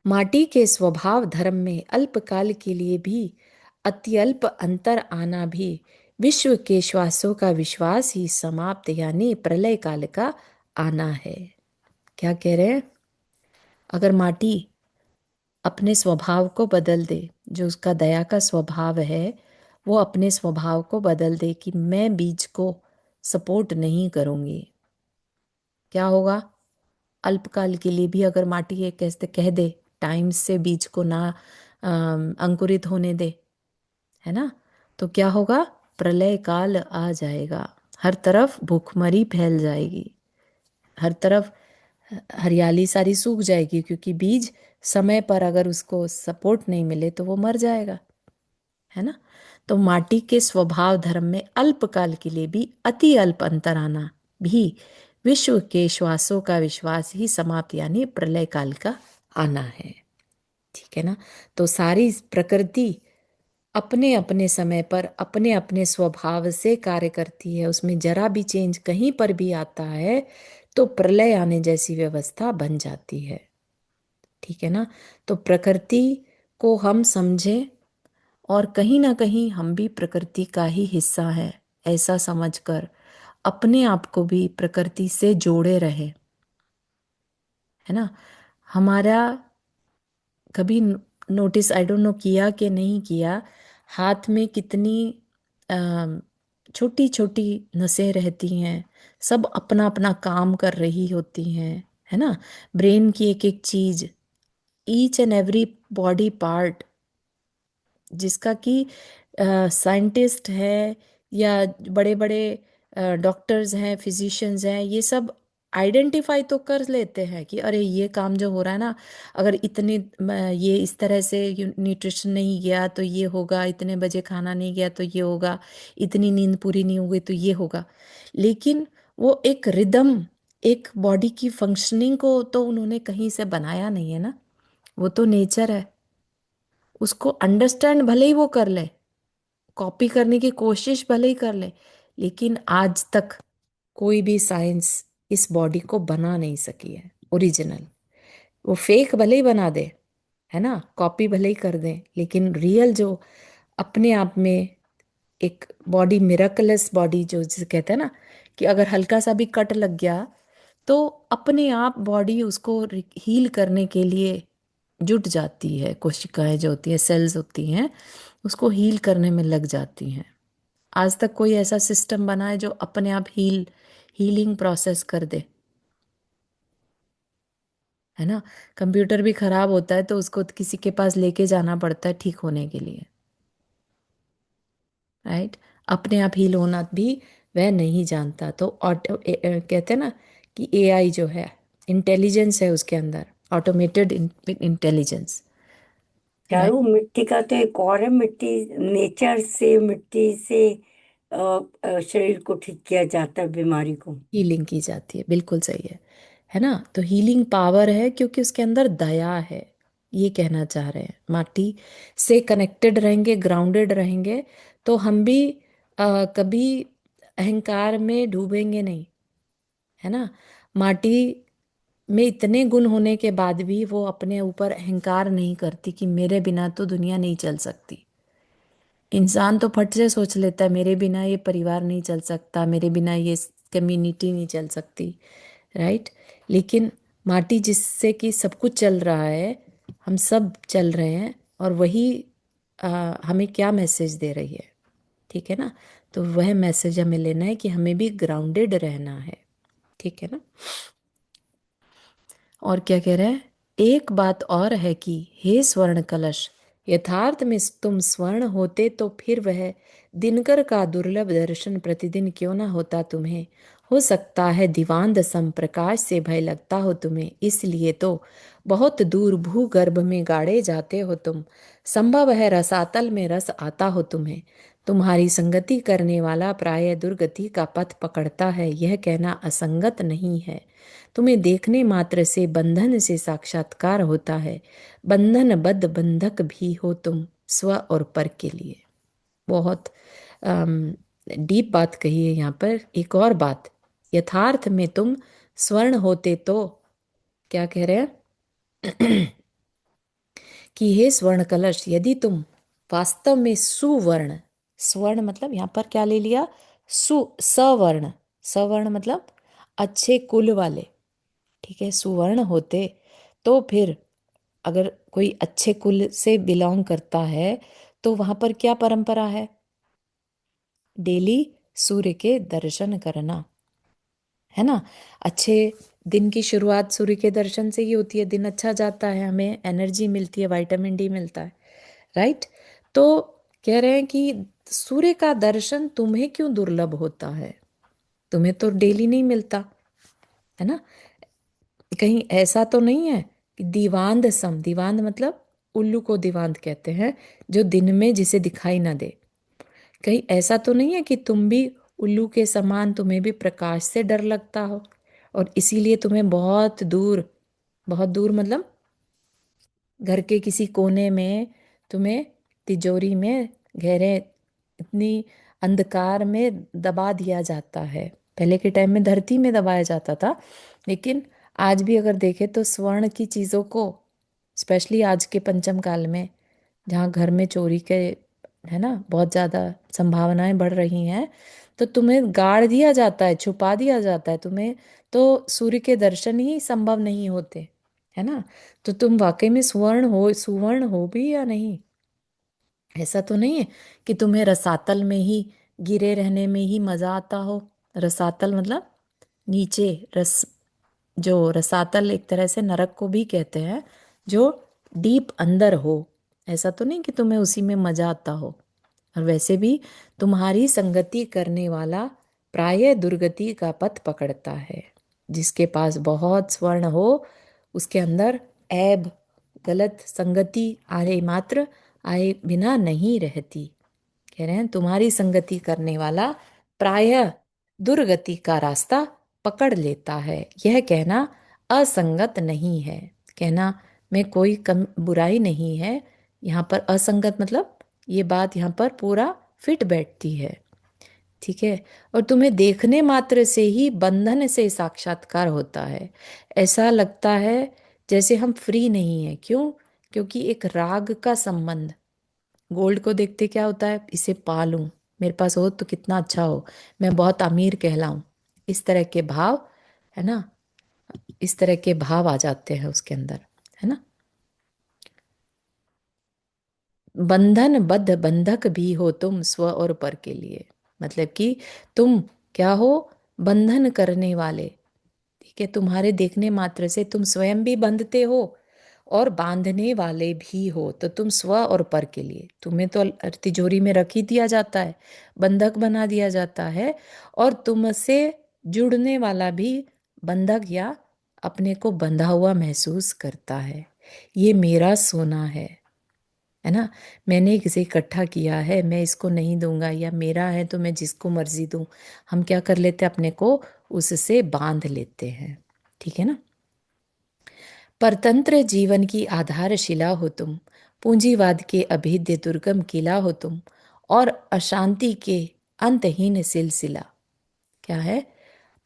माटी के स्वभाव धर्म में अल्पकाल के लिए भी अत्यल्प अंतर आना भी विश्व के श्वासों का विश्वास ही समाप्त यानी प्रलय काल का आना है। क्या कह रहे हैं? अगर माटी अपने स्वभाव को बदल दे, जो उसका दया का स्वभाव है, वो अपने स्वभाव को बदल दे कि मैं बीज को सपोर्ट नहीं करूंगी, क्या होगा? अल्पकाल के लिए भी अगर माटी ये कैसे कह दे, टाइम से बीज को ना अंकुरित होने दे, है ना, तो क्या होगा? प्रलय काल आ जाएगा, हर तरफ भूखमरी फैल जाएगी, हर तरफ हरियाली सारी सूख जाएगी, क्योंकि बीज समय पर अगर उसको सपोर्ट नहीं मिले तो वो मर जाएगा, है ना। तो माटी के स्वभाव धर्म में अल्पकाल के लिए भी अति अल्प अंतर आना भी विश्व के श्वासों का विश्वास ही समाप्त यानी प्रलय काल का आना है। ठीक है ना। तो सारी प्रकृति अपने अपने समय पर अपने अपने स्वभाव से कार्य करती है, उसमें जरा भी चेंज कहीं पर भी आता है तो प्रलय आने जैसी व्यवस्था बन जाती है। ठीक है ना। तो प्रकृति को हम समझें और कहीं ना कहीं हम भी प्रकृति का ही हिस्सा है, ऐसा समझकर अपने आप को भी प्रकृति से जोड़े रहे, है ना। हमारा कभी नोटिस, आई डोंट नो किया कि नहीं किया, हाथ में कितनी छोटी छोटी नसें रहती हैं, सब अपना अपना काम कर रही होती हैं, है ना। ब्रेन की एक एक चीज, each and every body part, जिसका कि साइंटिस्ट है या बड़े बड़े डॉक्टर्स हैं, फिजिशियंस हैं, ये सब आइडेंटिफाई तो कर लेते हैं कि अरे ये काम जो हो रहा है ना, अगर इतने ये इस तरह से न्यूट्रिशन नहीं गया तो ये होगा, इतने बजे खाना नहीं गया तो ये होगा, इतनी नींद पूरी नहीं हुई तो ये होगा। लेकिन वो एक रिदम, एक बॉडी की फंक्शनिंग को तो उन्होंने कहीं से बनाया नहीं है ना, वो तो नेचर है। उसको अंडरस्टैंड भले ही वो कर ले, कॉपी करने की कोशिश भले ही कर ले, लेकिन आज तक कोई भी साइंस इस बॉडी को बना नहीं सकी है ओरिजिनल। वो फेक भले ही बना दे, है ना, कॉपी भले ही कर दें, लेकिन रियल जो अपने आप में एक बॉडी, मिराकलस बॉडी जो जिसे कहते हैं ना, कि अगर हल्का सा भी कट लग गया तो अपने आप बॉडी उसको हील करने के लिए जुट जाती है। कोशिकाएं जो होती है, सेल्स होती हैं, उसको हील करने में लग जाती हैं। आज तक कोई ऐसा सिस्टम बना है जो अपने आप हीलिंग प्रोसेस कर दे, है ना? कंप्यूटर भी खराब होता है तो उसको किसी के पास लेके जाना पड़ता है ठीक होने के लिए, राइट? अपने आप हील होना भी वह नहीं जानता। तो ऑटो कहते हैं ना कि एआई जो है, इंटेलिजेंस है उसके अंदर, ऑटोमेटेड इंटेलिजेंस, राइट? चारू, मिट्टी का तो एक और है, मिट्टी नेचर से, मिट्टी से शरीर को ठीक किया जाता है, बीमारी को। हीलिंग की जाती है, बिल्कुल सही है ना? तो हीलिंग पावर है क्योंकि उसके अंदर दया है, ये कहना चाह रहे हैं। माटी से कनेक्टेड रहेंगे, ग्राउंडेड रहेंगे, तो हम भी कभी अहंकार में डूबेंगे नहीं, है ना? माटी में इतने गुण होने के बाद भी वो अपने ऊपर अहंकार नहीं करती कि मेरे बिना तो दुनिया नहीं चल सकती। इंसान तो फट से सोच लेता है मेरे बिना ये परिवार नहीं चल सकता, मेरे बिना ये कम्युनिटी नहीं चल सकती, राइट? लेकिन माटी जिससे कि सब कुछ चल रहा है, हम सब चल रहे हैं, और वही हमें क्या मैसेज दे रही है, ठीक है ना? तो वह मैसेज हमें लेना है कि हमें भी ग्राउंडेड रहना है, ठीक है ना? और क्या कह रहे हैं? एक बात और है कि हे स्वर्ण कलश, यथार्थ में तुम स्वर्ण होते तो फिर वह दिनकर का दुर्लभ दर्शन प्रतिदिन क्यों ना होता तुम्हें। हो सकता है दीवांध सम प्रकाश से भय लगता हो तुम्हें, इसलिए तो बहुत दूर भूगर्भ में गाड़े जाते हो तुम। संभव है रसातल में रस आता हो तुम्हें। तुम्हारी संगति करने वाला प्राय दुर्गति का पथ पकड़ता है, यह कहना असंगत नहीं है। तुम्हें देखने मात्र से बंधन से साक्षात्कार होता है। बंधन बद्ध बंधक भी हो तुम स्व और पर के लिए। बहुत डीप बात कही है यहाँ पर। एक और बात, यथार्थ में तुम स्वर्ण होते तो क्या कह रहे हैं? कि हे स्वर्ण कलश, यदि तुम वास्तव में सुवर्ण, स्वर्ण मतलब यहाँ पर क्या ले लिया? सवर्ण, सवर्ण मतलब अच्छे कुल वाले, ठीक है? सुवर्ण होते तो फिर अगर कोई अच्छे कुल से बिलोंग करता है तो वहां पर क्या परंपरा है? डेली सूर्य के दर्शन करना, है ना? अच्छे दिन की शुरुआत सूर्य के दर्शन से ही होती है। दिन अच्छा जाता है, हमें एनर्जी मिलती है, विटामिन डी मिलता है, राइट? तो कह रहे हैं कि सूर्य का दर्शन तुम्हें क्यों दुर्लभ होता है? तुम्हें तो डेली नहीं मिलता, है ना? कहीं ऐसा तो नहीं है कि दीवांध सम, दीवांध मतलब उल्लू को दीवांध कहते हैं, जो दिन में जिसे दिखाई ना दे। कहीं ऐसा तो नहीं है कि तुम भी उल्लू के समान, तुम्हें भी प्रकाश से डर लगता हो और इसीलिए तुम्हें बहुत दूर मतलब घर के किसी कोने में, तुम्हें तिजोरी में गहरे इतनी अंधकार में दबा दिया जाता है। पहले के टाइम में धरती में दबाया जाता था, लेकिन आज भी अगर देखें तो स्वर्ण की चीज़ों को, स्पेशली आज के पंचम काल में जहाँ घर में चोरी के, है ना, बहुत ज़्यादा संभावनाएं बढ़ रही हैं, तो तुम्हें गाड़ दिया जाता है, छुपा दिया जाता है तुम्हें, तो सूर्य के दर्शन ही संभव नहीं होते, है ना? तो तुम वाकई में सुवर्ण हो भी या नहीं? ऐसा तो नहीं है कि तुम्हें रसातल में ही गिरे रहने में ही मजा आता हो। रसातल मतलब नीचे, रस, जो रसातल एक तरह से नरक को भी कहते हैं, जो डीप अंदर हो। ऐसा तो नहीं कि तुम्हें उसी में मजा आता हो। और वैसे भी तुम्हारी संगति करने वाला प्राय दुर्गति का पथ पकड़ता है। जिसके पास बहुत स्वर्ण हो, उसके अंदर ऐब, गलत संगति आए मात्र आए बिना नहीं रहती। कह रहे हैं तुम्हारी संगति करने वाला प्रायः दुर्गति का रास्ता पकड़ लेता है, यह कहना असंगत नहीं है। कहना में कोई कम बुराई नहीं है। यहाँ पर असंगत मतलब ये बात यहाँ पर पूरा फिट बैठती है। ठीक है। और तुम्हें देखने मात्र से ही बंधन से साक्षात्कार होता है। ऐसा लगता है जैसे हम फ्री नहीं है। क्यों? क्योंकि एक राग का संबंध। गोल्ड को देखते क्या होता है, इसे पा लूं, मेरे पास हो तो कितना अच्छा हो, मैं बहुत अमीर कहलाऊं, इस तरह के भाव, है ना, इस तरह के भाव आ जाते हैं उसके अंदर, है ना। बंधन बद्ध बंधक भी हो तुम स्व और पर के लिए। मतलब कि तुम क्या हो, बंधन करने वाले। ठीक है, तुम्हारे देखने मात्र से तुम स्वयं भी बंधते हो और बांधने वाले भी हो। तो तुम स्व और पर के लिए, तुम्हें तो तिजोरी में रख ही दिया जाता है, बंधक बना दिया जाता है, और तुमसे जुड़ने वाला भी बंधक या अपने को बंधा हुआ महसूस करता है। ये मेरा सोना है ना, मैंने इसे इकट्ठा किया है, मैं इसको नहीं दूंगा, या मेरा है तो मैं जिसको मर्जी दूं। हम क्या कर लेते हैं, अपने को उससे बांध लेते हैं। ठीक है ना। परतंत्र जीवन की आधारशिला हो तुम, पूंजीवाद के अभेद्य दुर्गम किला हो तुम, और अशांति के अंतहीन सिलसिला। क्या है?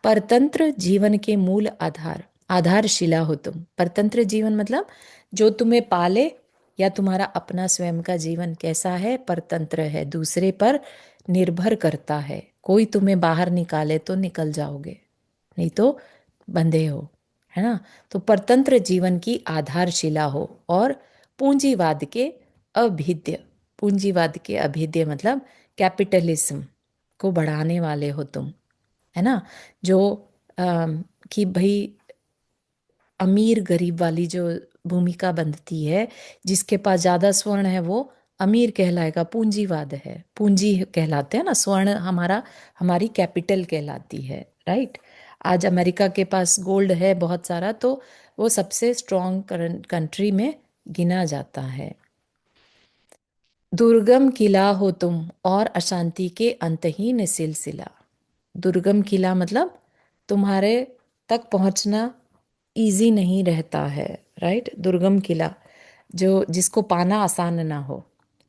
परतंत्र जीवन के मूल आधार, आधारशिला हो तुम। परतंत्र जीवन मतलब जो तुम्हें पाले, या तुम्हारा अपना स्वयं का जीवन कैसा है, परतंत्र है, दूसरे पर निर्भर करता है। कोई तुम्हें बाहर निकाले तो निकल जाओगे, नहीं तो बंधे हो, है ना। तो परतंत्र जीवन की आधारशिला हो, और पूंजीवाद के अभिद्य, पूंजीवाद के अभिद्य मतलब कैपिटलिज्म को बढ़ाने वाले हो तुम, है ना। जो कि भाई अमीर गरीब वाली जो भूमिका बनती है, जिसके पास ज्यादा स्वर्ण है वो अमीर कहलाएगा, पूंजीवाद है, पूंजी कहलाते हैं ना, स्वर्ण हमारा, हमारी कैपिटल कहलाती है, राइट। आज अमेरिका के पास गोल्ड है बहुत सारा, तो वो सबसे स्ट्रॉन्ग कंट्री में गिना जाता है। दुर्गम किला हो तुम और अशांति के अंतहीन सिलसिला। दुर्गम किला मतलब तुम्हारे तक पहुंचना इजी नहीं रहता है, राइट। दुर्गम किला, जो जिसको पाना आसान ना हो,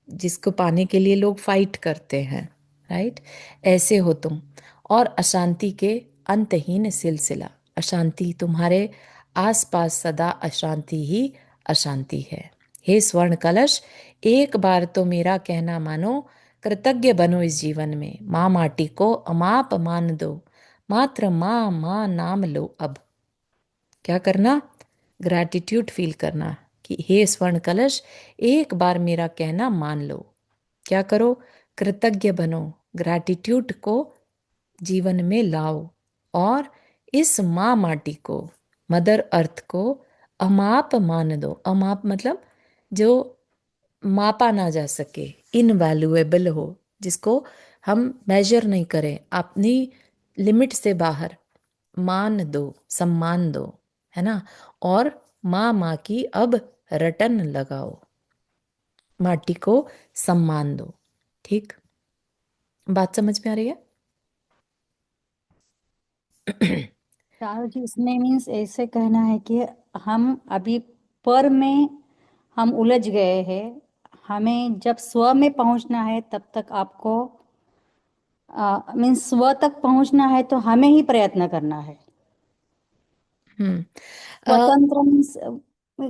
जिसको पाने के लिए लोग फाइट करते हैं, राइट। ऐसे हो तुम, और अशांति के अंतहीन सिलसिला। अशांति, तुम्हारे आसपास सदा अशांति ही अशांति है। हे स्वर्ण कलश, एक बार तो मेरा कहना मानो, कृतज्ञ बनो इस जीवन में, माँ माटी को अमाप मान दो, मात्र माँ माँ नाम लो अब। क्या करना? ग्रैटिट्यूड फील करना कि हे स्वर्ण कलश, एक बार मेरा कहना मान लो। क्या करो? कृतज्ञ बनो, ग्रैटिट्यूड को जीवन में लाओ, और इस माँ माटी को, मदर अर्थ को अमाप मान दो। अमाप मतलब जो मापा ना जा सके, इनवैल्यूएबल हो, जिसको हम मेजर नहीं करें, अपनी लिमिट से बाहर, मान दो, सम्मान दो, है ना। और माँ माँ की अब रटन लगाओ, माटी को सम्मान दो। ठीक, बात समझ में आ रही है? चारू जी, इसमें मीन्स ऐसे कहना है कि हम अभी पर में हम उलझ गए हैं। हमें जब स्व में पहुंचना है तब तक आपको मीन्स स्व तक पहुंचना है तो हमें ही प्रयत्न करना है। हम्म। अ, स्वतंत्र मीन्स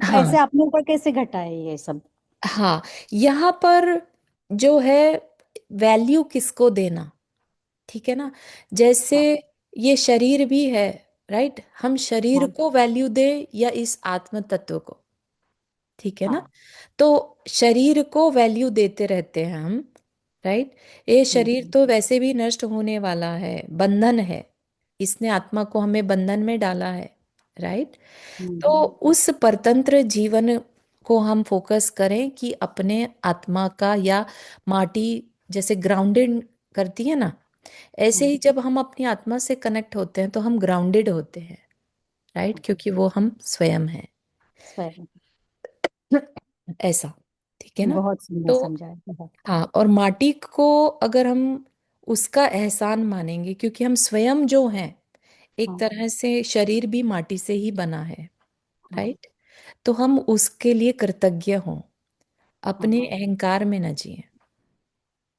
हाँ ऐसे अपने ऊपर कैसे घटा है ये सब। हाँ, यहाँ पर जो है, वैल्यू किसको देना, ठीक है ना। जैसे हाँ ये शरीर भी है, राइट, हम शरीर हाँ को वैल्यू दे या इस आत्म तत्व को, ठीक है ना। हाँ। तो शरीर को वैल्यू देते रहते हैं हम, राइट। ये शरीर हम्म तो वैसे भी नष्ट होने वाला है, बंधन है, इसने आत्मा को हमें बंधन में डाला है, राइट। तो हम्म उस परतंत्र जीवन को हम फोकस करें कि अपने आत्मा का, या माटी जैसे ग्राउंडेड करती है ना, ऐसे हम्म, ही जब हम अपनी आत्मा से कनेक्ट होते हैं तो हम ग्राउंडेड होते हैं, राइट, हाँ, क्योंकि वो हम स्वयं हैं। स्वयं। ऐसा, ठीक है ना। बहुत सुंदर तो समझाया, बहुत। हाँ, और माटी को अगर हम उसका एहसान मानेंगे, क्योंकि हम स्वयं जो हैं, एक हाँ तरह से शरीर भी माटी से ही बना है, हाँ राइट। तो हम उसके लिए कृतज्ञ हों, हाँ। अपने अहंकार में न जिए।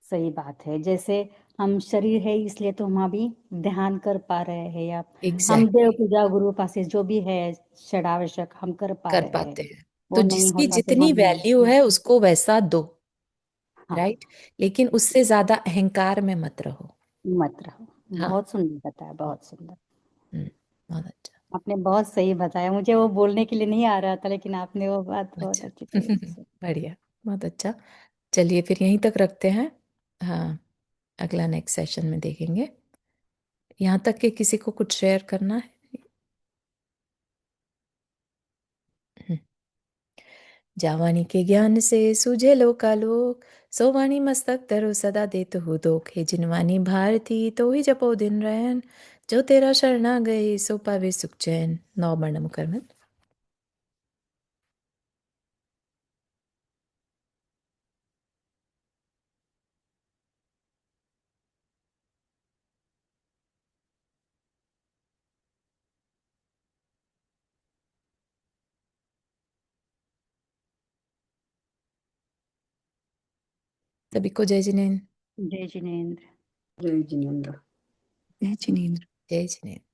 सही बात है। जैसे हम शरीर है इसलिए तो हम अभी ध्यान कर पा रहे हैं, या हम देव एग्जैक्टली, पूजा गुरु पासे जो भी है षडावश्यक हम कर पा कर रहे हैं। पाते हैं। वो तो नहीं जिसकी होता तो जितनी हम वैल्यू है उसको वैसा दो, हाँ, राइट। लेकिन उससे ज्यादा अहंकार में मत रहो। मत रहो। हाँ। बहुत सुंदर बताया, बहुत सुंदर। हम्म, बहुत अच्छा। आपने बहुत सही बताया, मुझे वो बोलने के लिए नहीं आ रहा था, लेकिन आपने वो बात बहुत अच्छा। अच्छी तरीके से। बढ़िया, बहुत अच्छा। चलिए फिर यहीं तक रखते हैं। हाँ, अगला नेक्स्ट सेशन में देखेंगे। यहाँ तक कि किसी को कुछ शेयर करना है? हम्म। जावानी के ज्ञान से सूझे लोकालोक, सोवानी मस्तक धरो सदा देत हो दोख। हे जिनवानी भारती तो ही जपो दिन रैन, जो तेरा शरणा गए सो पावे सुख चैन। नौ वर्णम कर्म। सभी को जय जिनेन्द्र। जय जिनेन्द्र। जय जिनेन्द्र। जय जिनेन्द्र। जय जिनेन्द्र।